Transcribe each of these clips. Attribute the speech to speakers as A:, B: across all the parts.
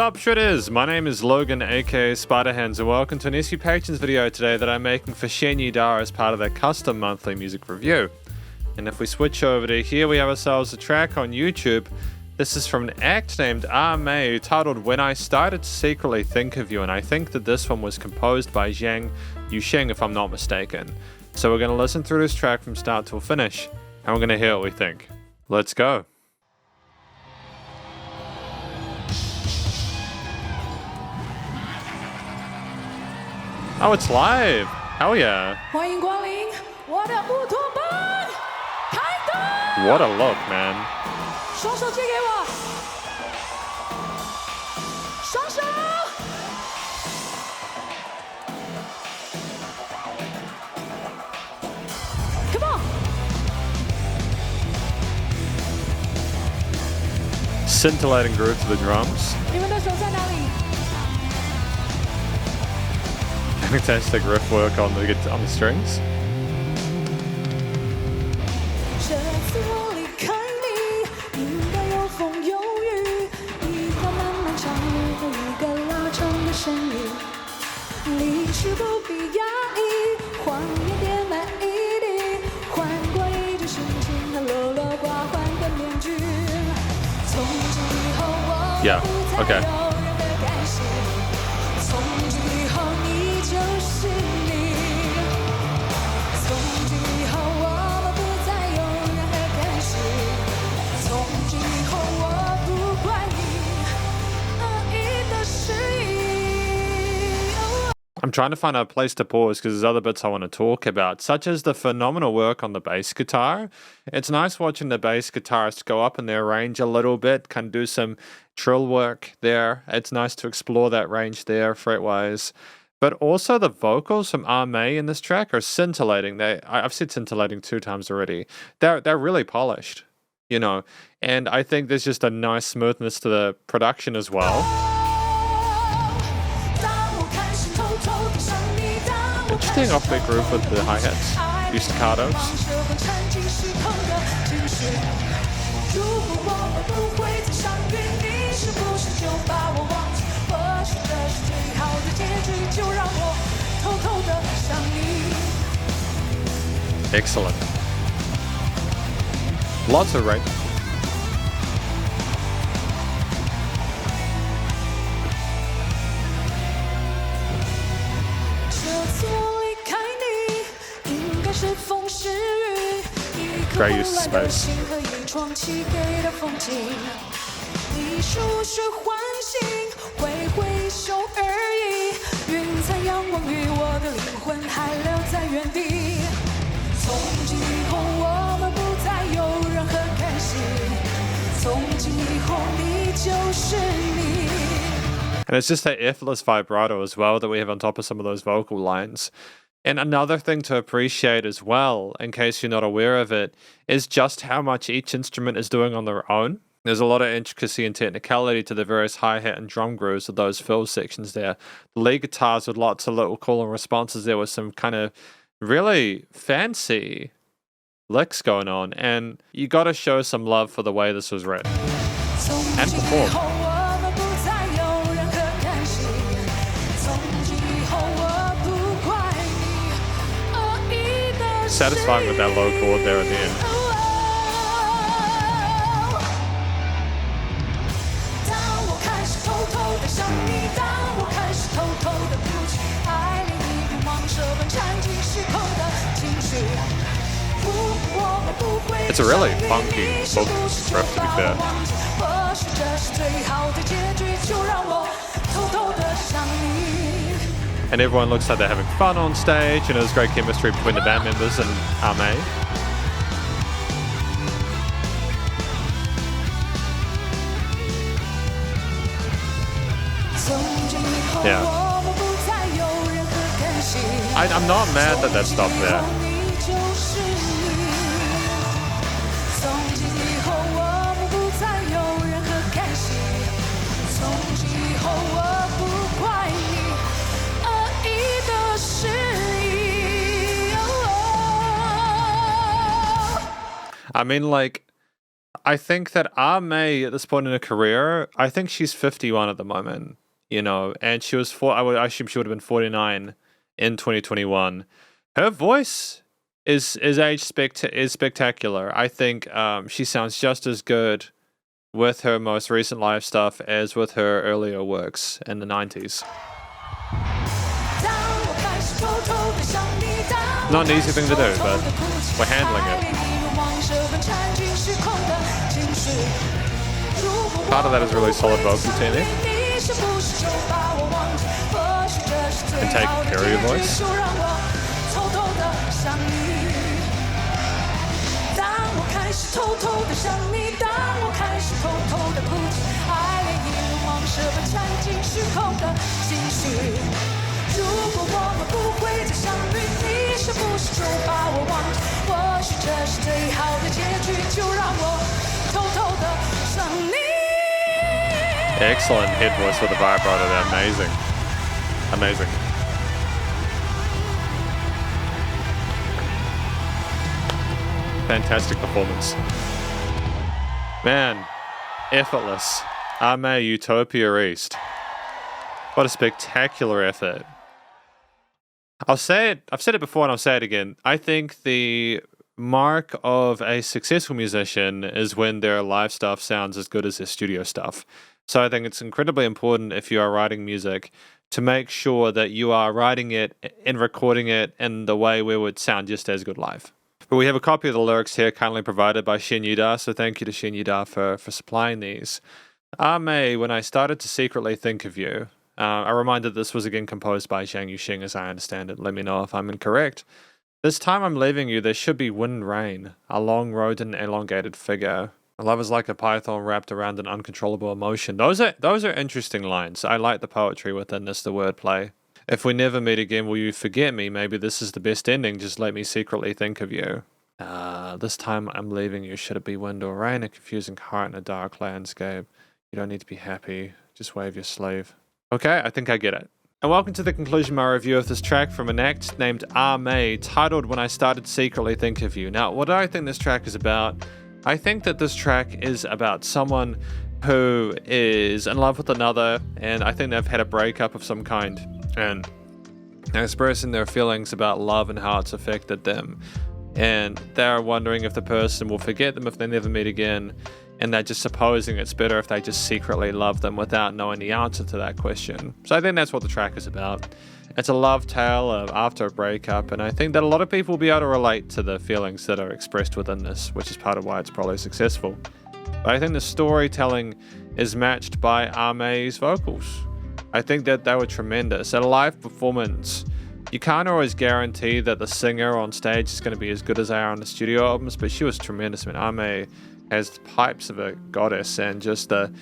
A: Sup Shredders, my name is Logan aka Spiderhands and welcome to an SU Patrons video today that I'm making for Yida as part of their custom monthly music review. And if we switch over to here, we have ourselves a track on YouTube. This is from an act named A-Mei titled When I Started to Secretly Think of You, and I think that this one was composed by Zhang Yusheng if I'm not mistaken. So we're going to listen through this track from start till finish and we're going to hear what we think. Let's go. Oh, it's live! Hell yeah!
B: 欢迎光临我的乌托邦，开动！
A: What a look, man!
B: 双手借给我，双手。Come on!
A: Scintillating groove to the drums.
B: 你们的手在哪里？
A: Fantastic riff work on the strings.
B: 这次我离开你，应该有风有雨，一条漫漫长路和一个拉长的身影。离去不必压抑，谎言叠满一地，换过一句深情和落落寡欢的面具。从今以后我不再有任何干系，从今以后你就是你。从今以后我们不再有任何干系，从今以后我不管你恶意的示意。
A: I'm trying to find a place to pause because there's other bits I want to talk about, such as the phenomenal work on the bass guitar. It's nice watching the bass guitarist go up in their range a little bit, kind of do some trill work there. It's nice to explore that range there, fretwise. But also the vocals from A-Mei in this track are scintillating. I've said scintillating 2 times already. They're really polished, you know. And I think there's just a nice smoothness to the production as well. Interesting offbeat groove with the hi-hats, few staccatos. Excellent. Lots of range. Great use of space. And it's just that effortless vibrato as well that we have on top of some of those vocal lines. And another thing to appreciate as well, in case you're not aware of it, is just how much each instrument is doing on their own. There's a lot of intricacy and technicality to the various hi-hat and drum grooves of those fill sections there. The lead guitars with lots of little cool responses there with some kind of really fancy licks going on. And you got to show some love for the way this was written and performed. Satisfying with that low chord there at the end. It's a really funky book riff, to be fair. And everyone looks like they're having fun on stage, and there's great chemistry between the band members and A-Mei. Yeah. I'm not mad that stopped there. I mean, like, I think that A-Mei at this point in her career, I think she's 51 at the moment, and she was I assume she would have been 49 in 2021. Her voice is spectacular. I think she sounds just as good with her most recent live stuff as with her earlier works in the 90s. Not an easy thing to do, but we're handling it. Part of that is really solid vocal technique and taking care of your voice. Excellent head voice with the vibrato there. Amazing. Amazing. Fantastic performance. Man, effortless. A-Mei, Utopia East. What a spectacular effort. I'll say it, I've said it before and I'll say it again. I think the mark of a successful musician is when their live stuff sounds as good as their studio stuff. So I think it's incredibly important if you are writing music to make sure that you are writing it and recording it in the way where it would sound just as good live. But we have a copy of the lyrics here kindly provided by Yida, so thank you to Yida for supplying these. A-Mei, when I started to secretly think of you, a reminder this was again composed by Zhang Yuxing as I understand it. Let me know if I'm incorrect. This time I'm leaving you, there should be wind and rain, a long road and an elongated figure. Love is like a python wrapped around an uncontrollable emotion. Those are interesting lines. I like the poetry within this, the wordplay. If we never meet again, will you forget me? Maybe this is the best ending. Just let me secretly think of you. This time I'm leaving you. Should it be wind or rain? A confusing heart in a dark landscape. You don't need to be happy. Just wave your sleeve. Okay, I think I get it. And welcome to the conclusion of my review of this track from an act named A-Mei, titled When I Started to Secretly Think of You. Now, what do I think this track is about? I think that this track is about someone who is in love with another, and I think they've had a breakup of some kind, and they're expressing their feelings about love and how it's affected them. And they're wondering if the person will forget them if they never meet again, and they're just supposing it's better if they just secretly love them without knowing the answer to that question. So I think that's what the track is about. It's a love tale after a breakup, and I think that a lot of people will be able to relate to the feelings that are expressed within this, which is part of why it's probably successful. But I think the storytelling is matched by A-Mei's vocals. I think that they were tremendous. At a live performance, you can't always guarantee that the singer on stage is going to be as good as they are on the studio albums, but she was tremendous. I mean, A-Mei has the pipes of a goddess, and just the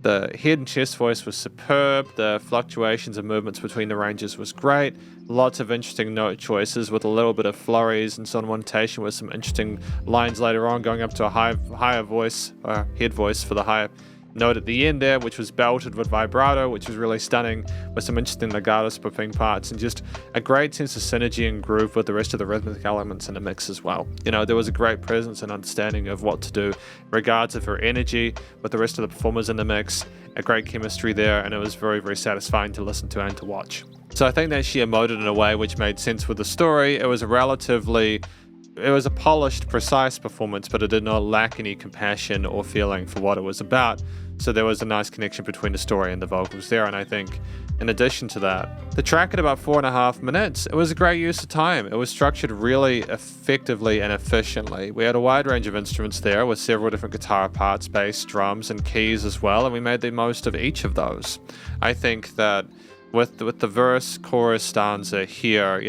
A: head and chest voice was superb. The fluctuations and movements between the ranges was great. Lots of interesting note choices with a little bit of flurries and sonormentation with some interesting lines later on, going up to a higher voice, head voice for the higher note at the end there, which was belted with vibrato, which was really stunning, with some interesting legato spiffing parts, and just a great sense of synergy and groove with the rest of the rhythmic elements in the mix as well. There was a great presence and understanding of what to do in regards of her energy with the rest of the performers in the mix, a great chemistry there, and it was very, very satisfying to listen to and to watch. So I think that she emoted in a way which made sense with the story. It was a polished, precise performance, but it did not lack any compassion or feeling for what it was about. So there was a nice connection between the story and the vocals there. And I think, in addition to that, the track at about 4.5 minutes, it was a great use of time. It was structured really effectively and efficiently. We had a wide range of instruments there with several different guitar parts, bass, drums, and keys as well. And we made the most of each of those. I think that with the verse, chorus, stanza here,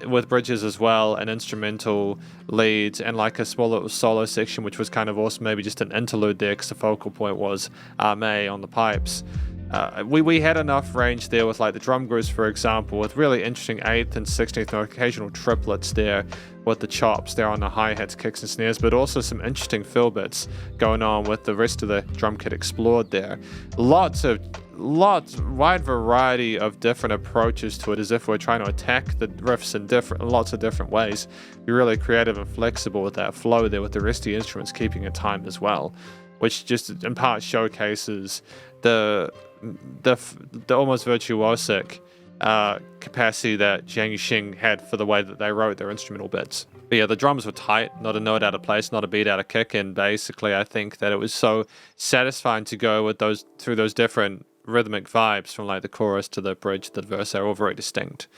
A: with bridges as well, and instrumental leads, and like a small little solo section, which was kind of also maybe just an interlude there, because the focal point was A-Mei on the pipes. We had enough range there with like the drum grooves, for example, with really interesting 8th and 16th note, occasional triplets there with the chops there on the hi-hats, kicks and snares, but also some interesting fill bits going on with the rest of the drum kit explored there. Lots of wide variety of different approaches to it, as if we're trying to attack the riffs in lots of different ways. Be really creative and flexible with that flow there, with the rest of the instruments keeping in time as well, which just in part showcases the almost virtuosic capacity that Jiang Yuxing had for the way that they wrote their instrumental bits. But yeah, the drums were tight, not a note out of place, not a beat out of kick, and basically I think that it was so satisfying to go with through those different rhythmic vibes, from like the chorus to the bridge to the verse. They're all very distinct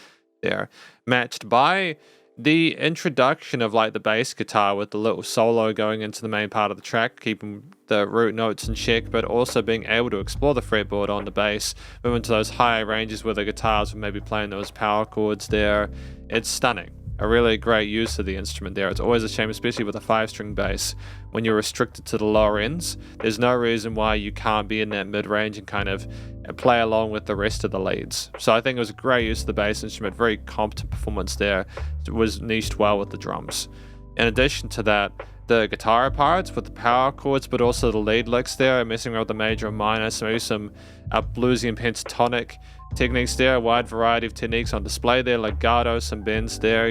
A: there, matched by the introduction of like the bass guitar with the little solo going into the main part of the track, keeping the root notes in check, but also being able to explore the fretboard on the bass, move into those higher ranges where the guitars were maybe playing those power chords there. It's stunning. A really great use of the instrument there. It's always a shame, especially with a 5-string bass, when you're restricted to the lower ends. There's no reason why you can't be in that mid-range and kind of play along with the rest of the leads. So I think it was a great use of the bass instrument, very competent performance there. It was niched well with the drums. In addition to that, the guitar parts with the power chords, but also the lead licks there, messing around with the major and minor, so maybe some bluesy and pentatonic techniques there, a wide variety of techniques on display there, legato, some bends there,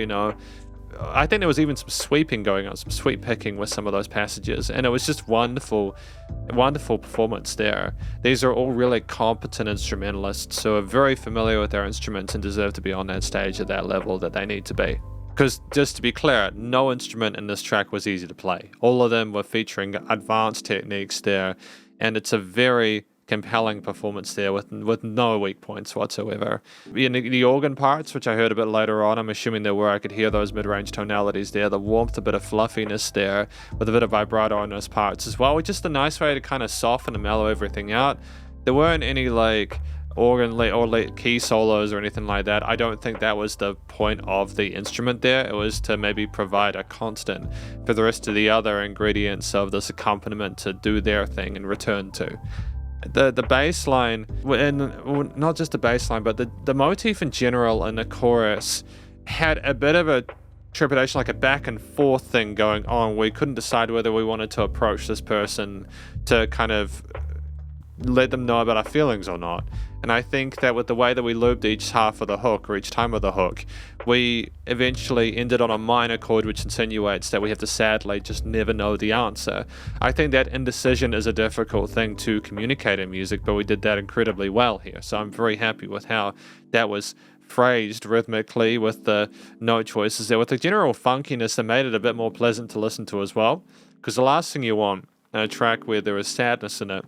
A: I think there was even some sweeping going on, some sweep picking with some of those passages, and it was just wonderful performance there. These are all really competent instrumentalists who are very familiar with their instruments and deserve to be on that stage at that level that they need to be. Because just to be clear, no instrument in this track was easy to play. All of them were featuring advanced techniques there, and it's a very compelling performance there with no weak points whatsoever. The organ parts, which I heard a bit later on, I'm assuming there were, I could hear those mid-range tonalities there, the warmth, a bit of fluffiness there, with a bit of vibrato on those parts as well, just a nice way to kind of soften and mellow everything out. There weren't any like organ or key solos or anything like that. I don't think that was the point of the instrument there. It was to maybe provide a constant for the rest of the other ingredients of this accompaniment to do their thing and return to. The bass line, and not just the bass line, but the motif in general in the chorus had a bit of a trepidation, like a back and forth thing going on. We couldn't decide whether we wanted to approach this person to kind of let them know about our feelings or not. And I think that with the way that we looped each half of the hook, or each time of the hook, we eventually ended on a minor chord, which insinuates that we have to sadly just never know the answer. I think that indecision is a difficult thing to communicate in music, but we did that incredibly well here. So I'm very happy with how that was phrased rhythmically, with the note choices there, with the general funkiness that made it a bit more pleasant to listen to as well. Because the last thing you want in a track where there is sadness in it,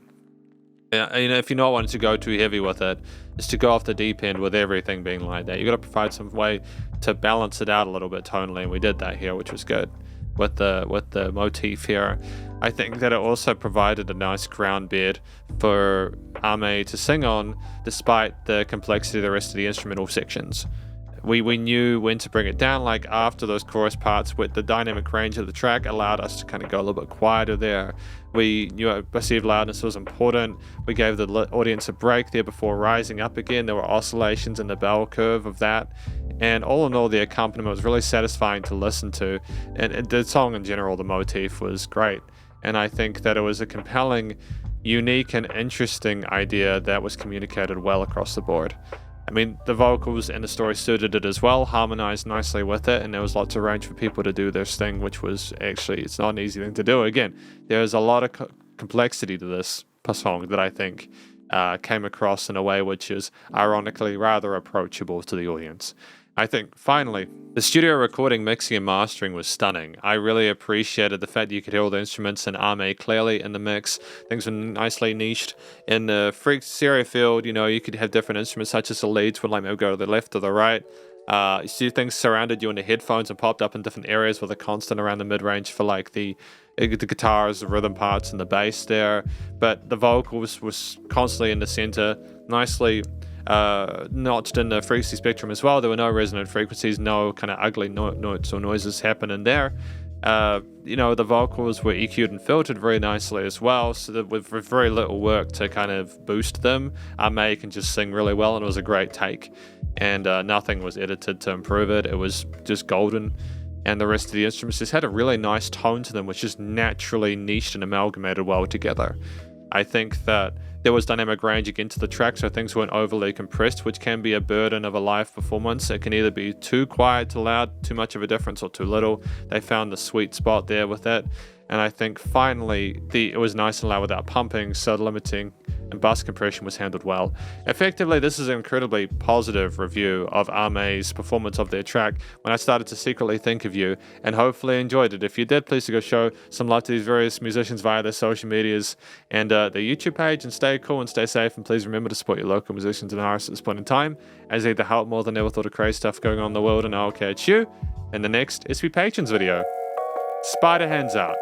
A: if you're not wanting to go too heavy with it, is to go off the deep end with everything being like that. You got to provide some way to balance it out a little bit tonally, and we did that here, which was good with the motif here. I think that it also provided a nice ground bed for A-Mei to sing on, despite the complexity of the rest of the instrumental sections. We knew when to bring it down, like after those chorus parts, with the dynamic range of the track allowed us to kind of go a little bit quieter there. We knew perceived loudness was important. We gave the audience a break there before rising up again. There were oscillations in the bell curve of that. And all in all, the accompaniment was really satisfying to listen to. And the song in general, the motif, was great. And I think that it was a compelling, unique, and interesting idea that was communicated well across the board. I mean, the vocals and the story suited it as well, harmonized nicely with it, and there was lots of range for people to do this thing, which was actually, it's not an easy thing to do. Again, there's a lot of complexity to this song that I think came across in a way which is ironically rather approachable to the audience. I think, finally, the studio recording, mixing, and mastering was stunning. I really appreciated the fact that you could hear all the instruments and A-Mei clearly in the mix. Things were nicely niched. In the stereo field, you could have different instruments, such as the leads would like maybe go to the left or the right. You see things surrounded you in the headphones and popped up in different areas with a constant around the mid-range for like the guitars, the rhythm parts, and the bass there. But the vocals was constantly in the center, nicely notched in the frequency spectrum as well. There were no resonant frequencies, no kind of ugly notes or noises happening there. The vocals were EQ'd and filtered very nicely as well, so that with very little work to kind of boost them, A-Mei can just sing really well, and it was a great take. And nothing was edited to improve it. It was just golden. And the rest of the instruments just had a really nice tone to them, which just naturally niched and amalgamated well together. I think that There was dynamic range again to the track, so things weren't overly compressed, which can be a burden of a live performance. It can either be too quiet, too loud, too much of a difference, or too little. They found the sweet spot there with it. And I think finally it was nice and loud without pumping, so the limiting and bus compression was handled well. Effectively, this is an incredibly positive review of A-Mei's performance of their track when I started to secretly think of you, and hopefully enjoyed it. If you did, please go show some love to these various musicians via their social medias and their YouTube page, and stay cool and stay safe, and please remember to support your local musicians and artists at this point in time, as they help more than ever with all the crazy stuff going on in the world, and I'll catch you in the next SP Patrons video. Spiderhands out.